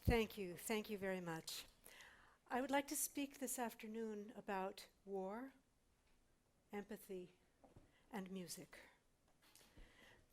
Thank you very much. I would like to speak this afternoon about war, empathy, and music.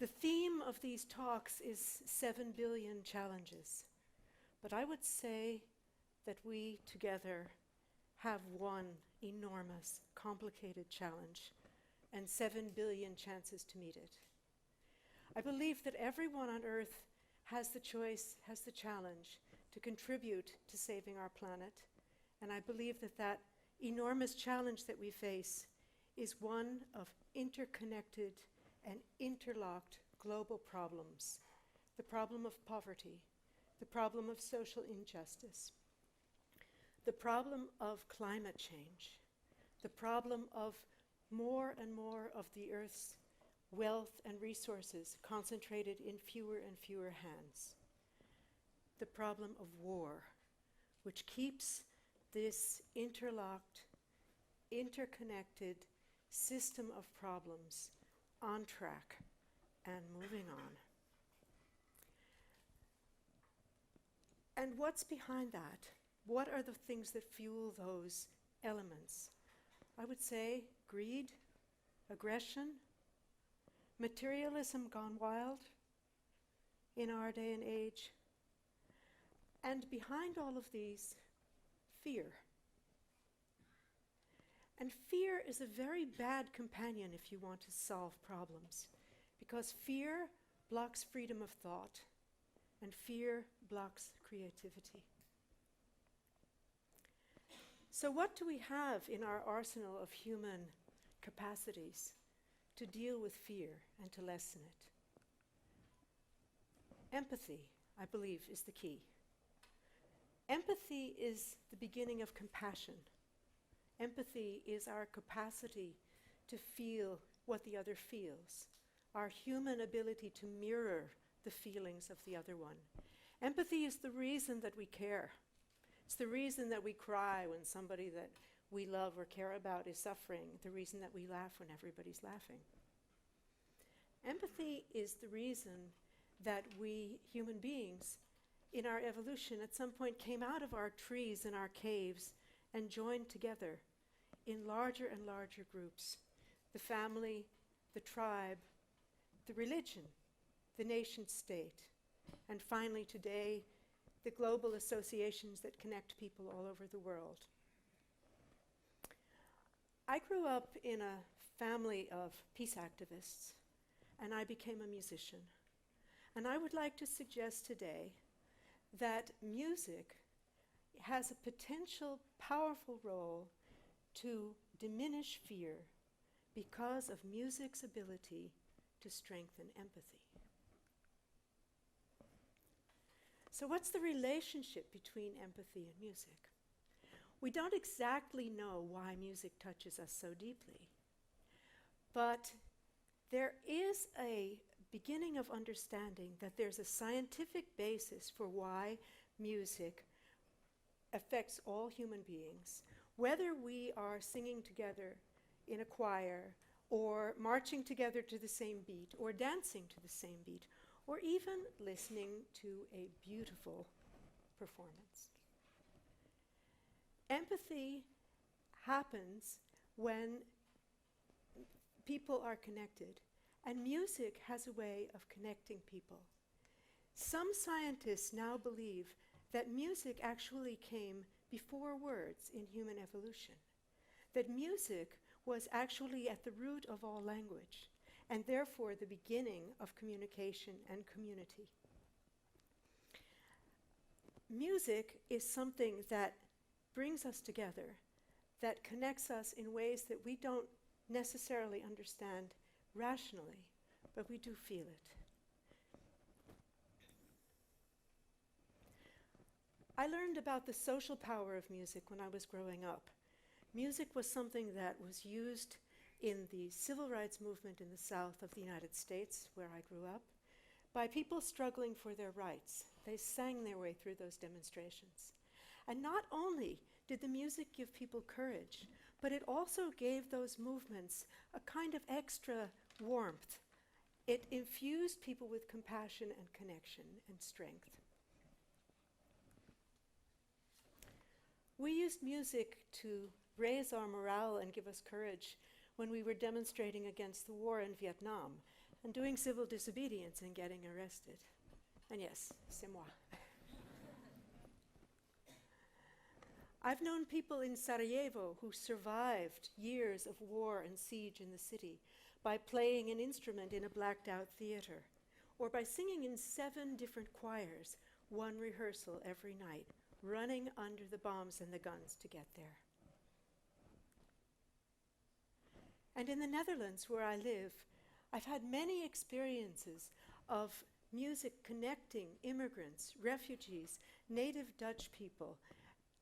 The theme of these talks is 7 billion challenges, but I would say that we together have one enormous, complicated challenge and 7 billion chances to meet it. I believe that everyone on Earth has the choice, has the challenge to contribute to saving our planet, and I believe that that enormous challenge that we face is one of interconnected and interlocked global problems. The problem of poverty, the problem of social injustice, the problem of climate change, the problem of more and more of the Earth's wealth and resources concentrated in fewer and fewer hands, the problem of war, which keeps this interlocked, interconnected system of problems on track and moving on. And what's behind that? What are the things that fuel those elements? I would say greed, aggression, materialism gone wild in our day and age, and behind all of these, fear. And fear is a very bad companion if you want to solve problems, because fear blocks freedom of thought, and fear blocks creativity. So what do we have in our arsenal of human capacities to deal with fear and to lessen it? Empathy, I believe, is the key. Empathy is the beginning of compassion. Empathy is our capacity to feel what the other feels, our human ability to mirror the feelings of the other one. Empathy is the reason that we care. It's the reason that we cry when somebody that we love or care about is suffering, the reason that we laugh when everybody's laughing. Empathy is the reason that we human beings in our evolution at some point came out of our trees and our caves and joined together in larger and larger groups. The family, the tribe, the religion, the nation state, and finally today, the global associations that connect people all over the world. I grew up in a family of peace activists, and I became a musician. And I would like to suggest today that music has a potential powerful role to diminish fear because of music's ability to strengthen empathy. So what's the relationship between empathy and music? We don't exactly know why music touches us so deeply, but there is a beginning of understanding that there's a scientific basis for why music affects all human beings, whether we are singing together in a choir, or marching together to the same beat, or dancing to the same beat, or even listening to a beautiful performance. Empathy happens when people are connected, and music has a way of connecting people. Some scientists now believe that music actually came before words in human evolution, that music was actually at the root of all language, and therefore the beginning of communication and community. Music is something that brings us together, that connects us in ways that we don't necessarily understand rationally, but we do feel it. I learned about the social power of music when I was growing up. Music was something that was used in the civil rights movement in the South of the United States, where I grew up, by people struggling for their rights. They sang their way through those demonstrations. And not only did the music give people courage, but it also gave those movements a kind of extra warmth. It infused people with compassion and connection and strength. We used music to raise our morale and give us courage when we were demonstrating against the war in Vietnam and doing civil disobedience and getting arrested. And yes, c'est moi. I've known people in Sarajevo who survived years of war and siege in the city by playing an instrument in a blacked-out theater, or by singing in 7 different choirs, one rehearsal every night, running under the bombs and the guns to get there. And in the Netherlands, where I live, I've had many experiences of music connecting immigrants, refugees, native Dutch people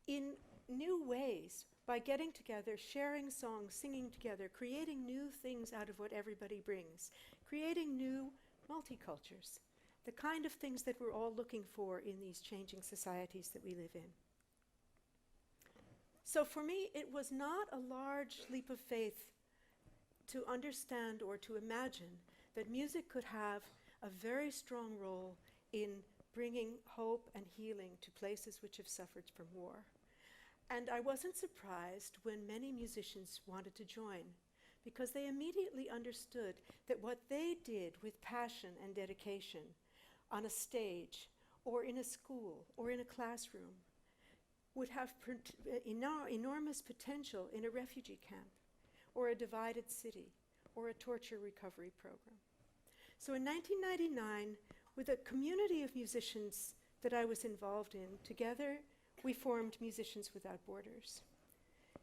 in new ways by getting together, sharing songs, singing together, creating new things out of what everybody brings, creating new multicultures, the kind of things that we're all looking for in these changing societies that we live in. So for me, it was not a large leap of faith to understand or to imagine that music could have a very strong role in bringing hope and healing to places which have suffered from war. And I wasn't surprised when many musicians wanted to join, because they immediately understood that what they did with passion and dedication on a stage or in a school or in a classroom would have enormous potential in a refugee camp or a divided city or a torture recovery program. So in 1999, with a community of musicians that I was involved in, together we formed Musicians Without Borders.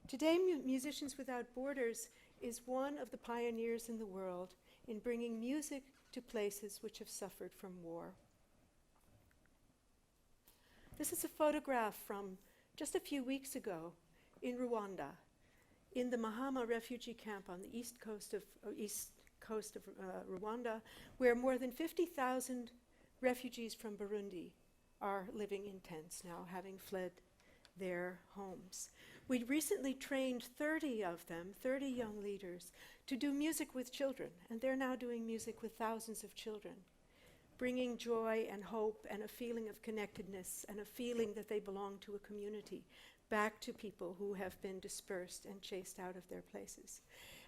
Today, Musicians Without Borders is one of the pioneers in the world in bringing music to places which have suffered from war. This is a photograph from just a few weeks ago in Rwanda, in the Mahama refugee camp on the east coast of Rwanda, where more than 50,000 refugees from Burundi are living in tents now, having fled their homes. We recently trained 30 of them, 30 young leaders, to do music with children, and they're now doing music with thousands of children, bringing joy and hope and a feeling of connectedness and a feeling that they belong to a community back to people who have been dispersed and chased out of their places.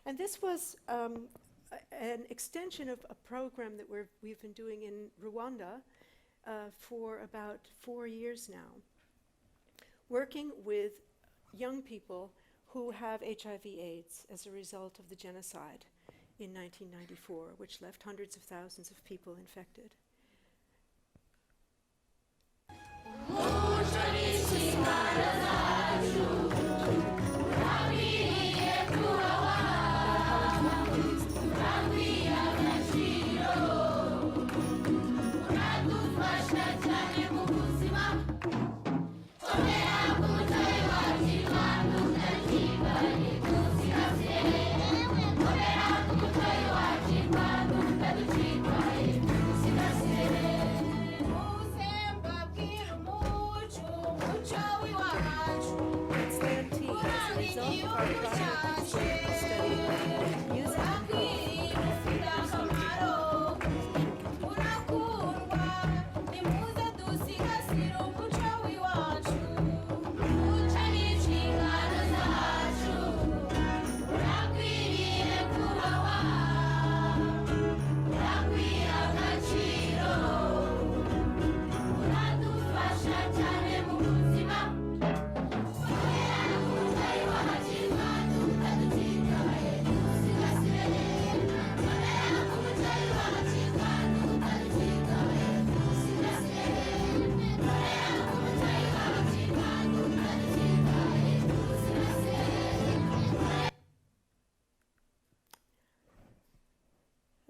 And this was an extension of a program that we've been doing in Rwanda for about 4 years now, working with young people who have HIV/AIDS as a result of the genocide in 1994, which left hundreds of thousands of people infected.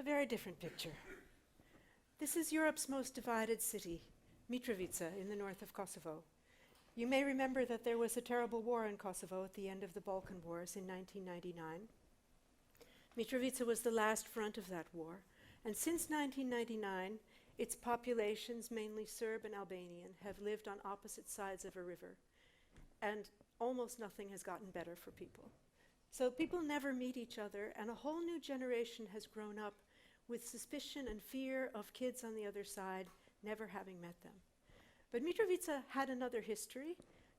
Very different picture. This is Europe's most divided city, Mitrovica, in the north of Kosovo. You may remember that there was a terrible war in Kosovo at the end of the Balkan Wars in 1999. Mitrovica was the last front of that war, and since 1999, its populations, mainly Serb and Albanian, have lived on opposite sides of a river, and almost nothing has gotten better for people. So people never meet each other, and a whole new generation has grown up with suspicion and fear of kids on the other side, never having met them. But Mitrovica had another history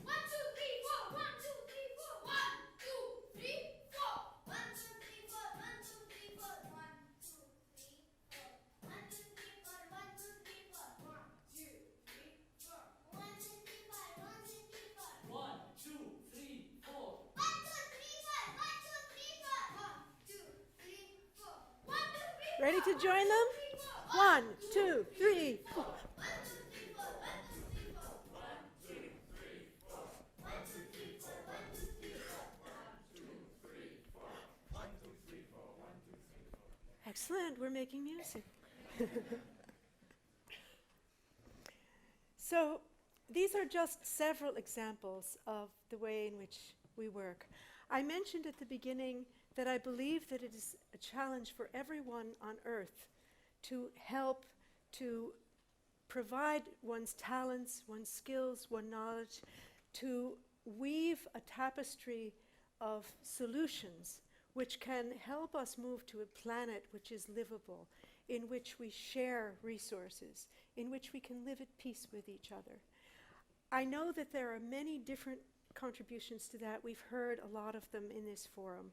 One, two, three, four. One, two, three, four. One, two, three, four. One, two, three, four. One, two, three, four. One, two, three, four. One, two, three, four. One, Ready to join them? 1, 2, 3, 4. Excellent, we're making music. So, these are just several examples of the way in which we work. I mentioned at the beginning that I believe that it is a challenge for everyone on earth to help to provide one's talents, one's skills, one's knowledge, to weave a tapestry of solutions which can help us move to a planet which is livable, in which we share resources, in which we can live at peace with each other. I know that there are many different contributions to that. We've heard a lot of them in this forum.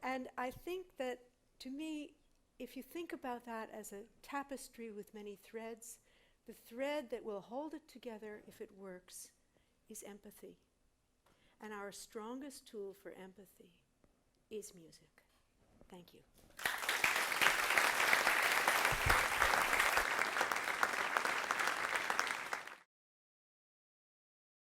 And I think that, to me, if you think about that as a tapestry with many threads, the thread that will hold it together, if it works, is empathy. And our strongest tool for empathy is music. Thank you.